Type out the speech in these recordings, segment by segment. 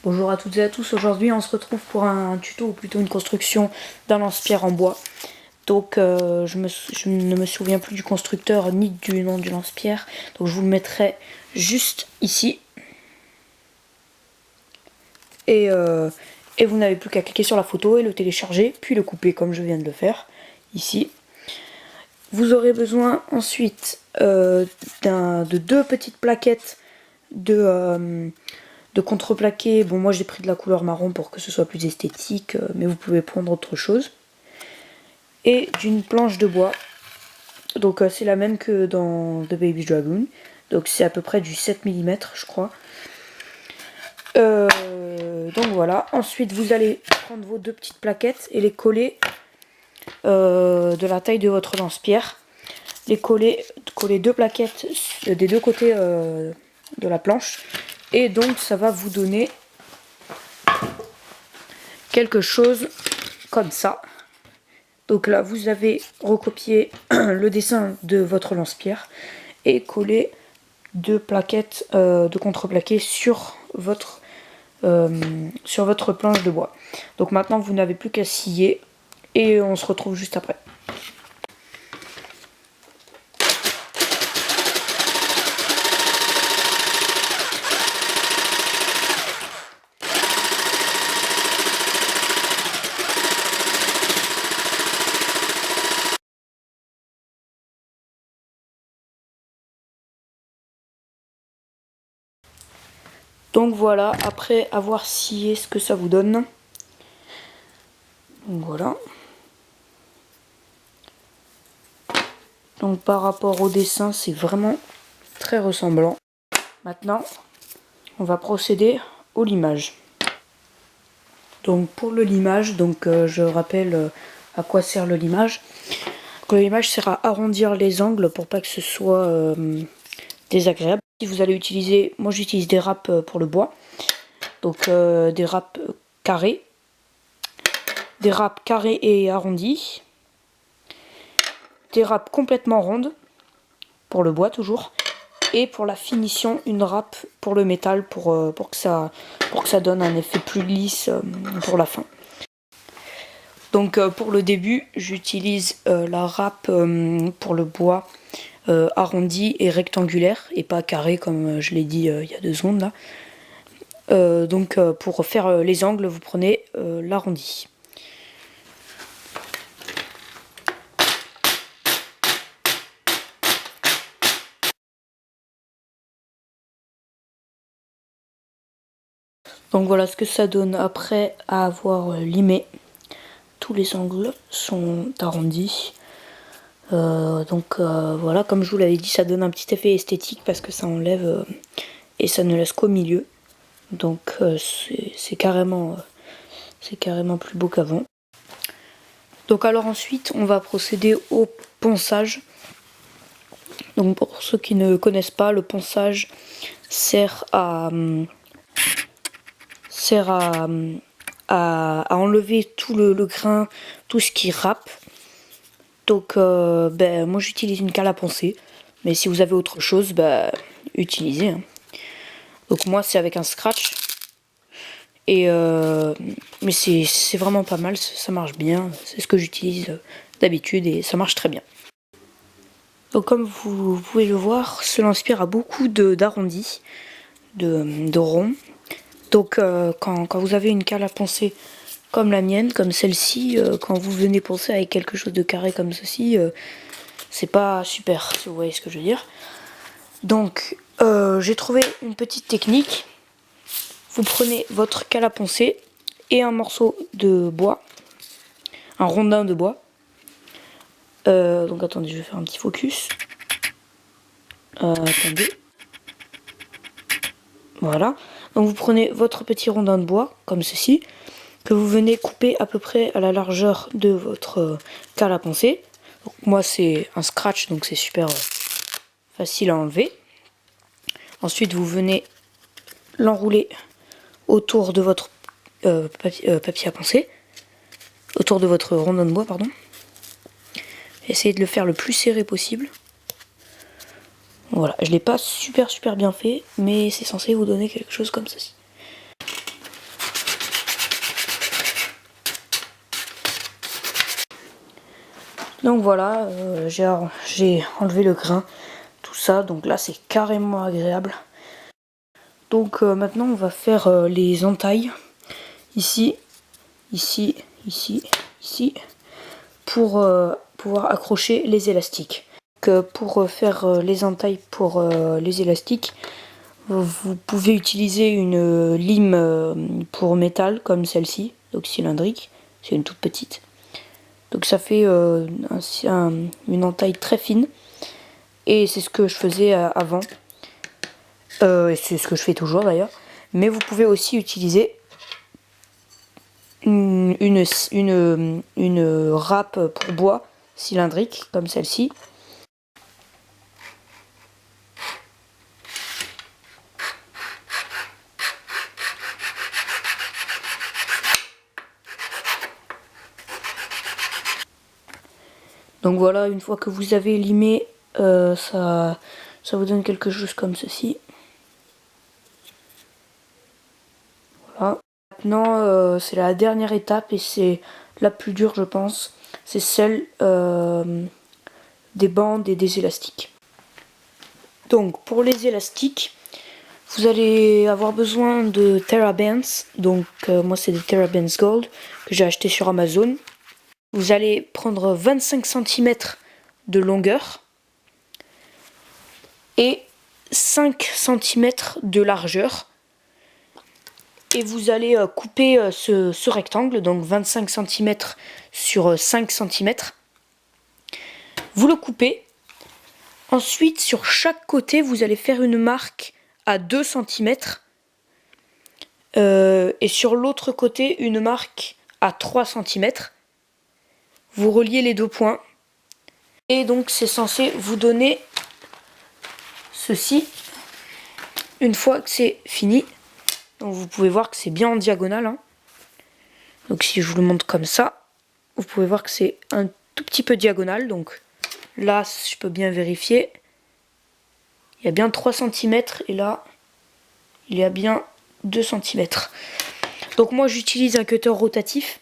Bonjour à toutes et à tous, aujourd'hui on se retrouve pour un tuto ou plutôt une construction d'un lance-pierre en bois. Donc je ne me souviens plus du constructeur ni du nom du lance-pierre, donc je vous le mettrai juste ici. Et vous n'avez plus qu'à cliquer sur la photo et le télécharger, puis le couper comme je viens de le faire ici. Vous aurez besoin ensuite de deux petites plaquettes de contreplaqué. Bon, moi j'ai pris de la couleur marron pour que ce soit plus esthétique, mais vous pouvez prendre autre chose. Et d'une planche de bois. Donc c'est la même que dans The Baby Dragon. Donc c'est à peu près du 7 mm je crois. Donc voilà. Ensuite vous allez prendre vos deux petites plaquettes et les coller de la taille de votre lance-pierre. Les coller deux plaquettes des deux côtés de la planche. Et donc ça va vous donner quelque chose comme ça. Donc là vous avez recopié le dessin de votre lance-pierre et collé deux plaquettes de contreplaqué sur votre planche de bois. Donc maintenant vous n'avez plus qu'à scier et on se retrouve juste après. Donc voilà, après avoir scié ce que ça vous donne. Donc voilà. Donc par rapport au dessin, c'est vraiment très ressemblant. Maintenant, on va procéder au limage. Donc pour le limage, je rappelle à quoi sert le limage. Le limage sert à arrondir les angles pour pas que ce soit désagréable. Si vous allez utiliser, moi j'utilise des râpes pour le bois. Donc des râpes carrés. Des râpes carrés et arrondis. Des râpes complètement rondes. Pour le bois toujours. Et pour la finition, une râpe pour le métal pour que ça donne un effet plus lisse pour la fin. Donc pour le début, j'utilise la râpe pour le bois arrondi et rectangulaire et pas carré comme je l'ai dit il y a 2 secondes là. Donc pour faire les angles, vous prenez l'arrondi. Donc voilà ce que ça donne après avoir limé. Tous les angles sont arrondis. Voilà, comme je vous l'avais dit, ça donne un petit effet esthétique parce que ça enlève et ça ne laisse qu'au milieu. Donc c'est carrément plus beau qu'avant. Donc alors ensuite, on va procéder au ponçage. Donc pour ceux qui ne connaissent pas, le ponçage sert à enlever tout le grain, tout ce qui râpe. Donc moi j'utilise une cale à poncer, mais si vous avez autre chose, utilisez. Hein. Donc moi c'est avec un scratch, et mais c'est vraiment pas mal, ça marche bien, c'est ce que j'utilise d'habitude et ça marche très bien. Donc comme vous pouvez le voir, ce lance-pierre a beaucoup d'arrondis, de ronds. Donc quand vous avez une cale à poncer comme la mienne, comme celle-ci, quand vous venez poncer avec quelque chose de carré comme ceci, c'est pas super, si vous voyez ce que je veux dire. Donc j'ai trouvé une petite technique. Vous prenez votre cale à poncer et un morceau de bois, un rondin de bois. Donc attendez, je vais faire un petit focus. Attendez. Voilà. Donc vous prenez votre petit rondin de bois, comme ceci, que vous venez couper à peu près à la largeur de votre cale à poncer. Donc, moi c'est un scratch, donc c'est super facile à enlever. Ensuite vous venez l'enrouler autour de votre papier à poncer, autour de votre rondin de bois, pardon. Essayez de le faire le plus serré possible. Voilà, je l'ai pas super bien fait, mais c'est censé vous donner quelque chose comme ceci. Donc voilà, j'ai enlevé le grain, tout ça, donc là c'est carrément agréable. Donc maintenant on va faire les entailles, ici, ici, ici, ici, pour pouvoir accrocher les élastiques. Donc, pour faire les entailles pour les élastiques, vous pouvez utiliser une lime pour métal comme celle-ci, donc cylindrique, c'est une toute petite. Donc ça fait une entaille très fine. Et c'est ce que je faisais avant. Et c'est ce que je fais toujours d'ailleurs. Mais vous pouvez aussi utiliser une râpe pour bois cylindrique, comme celle-ci. Donc voilà, une fois que vous avez limé, ça vous donne quelque chose comme ceci. Voilà. Maintenant, c'est la dernière étape et c'est la plus dure, je pense. C'est celle des bandes et des élastiques. Donc pour les élastiques, vous allez avoir besoin de TerraBands. Donc moi c'est des TerraBands Gold que j'ai acheté sur Amazon. Vous allez prendre 25 cm de longueur et 5 cm de largeur. Et vous allez couper ce rectangle, donc 25 cm sur 5 cm. Vous le coupez. Ensuite, sur chaque côté, vous allez faire une marque à 2 cm. Et sur l'autre côté, une marque à 3 cm. Vous reliez les deux points. Et donc, c'est censé vous donner ceci une fois que c'est fini. Donc, vous pouvez voir que c'est bien en diagonale. Hein. Donc, si je vous le montre comme ça, vous pouvez voir que c'est un tout petit peu diagonal. Donc, là, je peux bien vérifier. Il y a bien 3 cm et là, il y a bien 2 cm. Donc moi, j'utilise un cutter rotatif.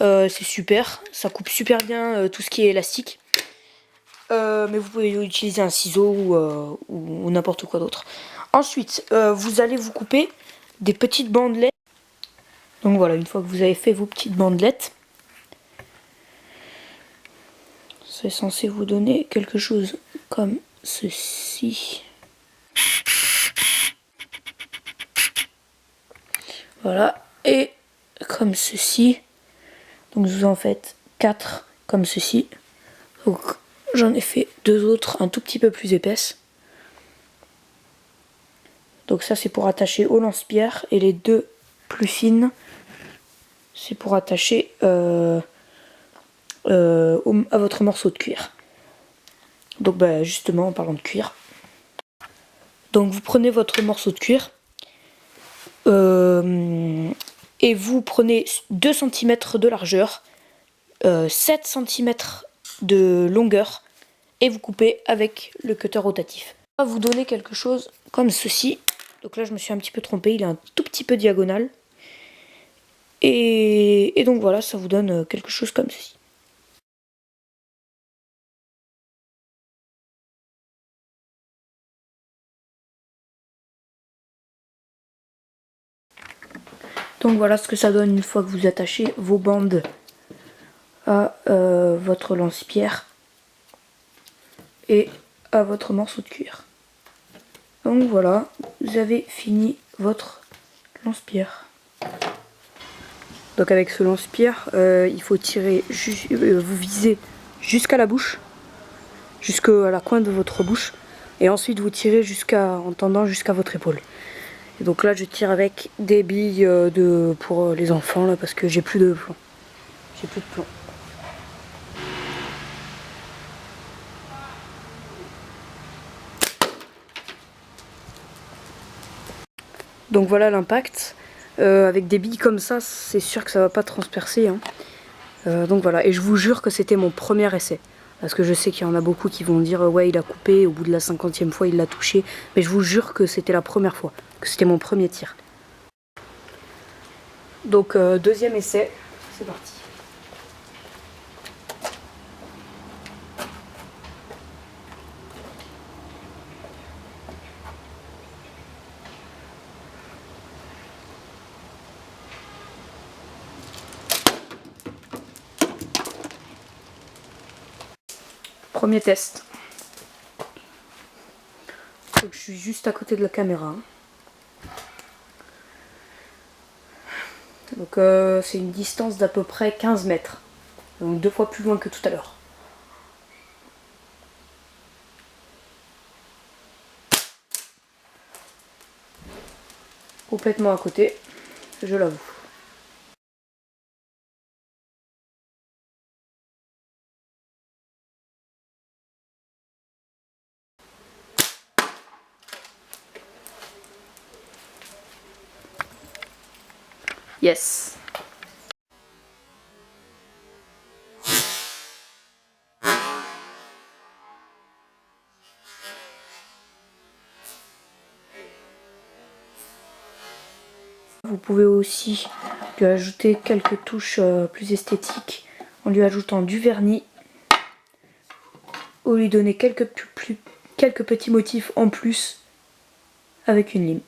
C'est super, ça coupe super bien tout ce qui est élastique. Mais vous pouvez utiliser un ciseau ou n'importe quoi d'autre. Ensuite, vous allez vous couper des petites bandelettes. Donc voilà, une fois que vous avez fait vos petites bandelettes, c'est censé vous donner quelque chose comme ceci. Voilà, et comme ceci. Donc vous en faites 4 comme ceci. Donc j'en ai fait 2 autres un tout petit peu plus épaisses. Donc ça c'est pour attacher au lance-pierre et les 2 plus fines c'est pour attacher à votre morceau de cuir. Donc bah, justement en parlant de cuir. Donc vous prenez votre morceau de cuir et vous prenez 2 cm de largeur, 7 cm de longueur et vous coupez avec le cutter rotatif. Ça va vous donner quelque chose comme ceci. Donc là je me suis un petit peu trompée, il est un tout petit peu diagonal. Et donc voilà, ça vous donne quelque chose comme ceci. Donc voilà ce que ça donne une fois que vous attachez vos bandes à votre lance-pierre et à votre morceau de cuir. Donc voilà, vous avez fini votre lance-pierre. Donc avec ce lance-pierre, il faut tirer, vous visez jusqu'à la bouche, jusqu'à la coin de votre bouche, et ensuite vous tirez en tendant jusqu'à votre épaule. Et donc là je tire avec des billes pour les enfants là, parce que j'ai plus de plomb. J'ai plus de plomb. Donc voilà l'impact. Avec des billes comme ça, c'est sûr que ça va pas transpercer. Hein. Donc voilà, et je vous jure que c'était mon premier essai. Parce que je sais qu'il y en a beaucoup qui vont dire ouais il a coupé, au bout de la 50e fois il l'a touché. Mais je vous jure que c'était la première fois, que c'était mon premier tir. Donc deuxième essai, c'est parti. Premier test. Donc, je suis juste à côté de la caméra. Donc c'est une distance d'à peu près 15 mètres. Donc 2 fois plus loin que tout à l'heure. Complètement à côté, je l'avoue. Yes. Vous pouvez aussi lui ajouter quelques touches plus esthétiques en lui ajoutant du vernis ou lui donner quelques petits motifs en plus avec une lime.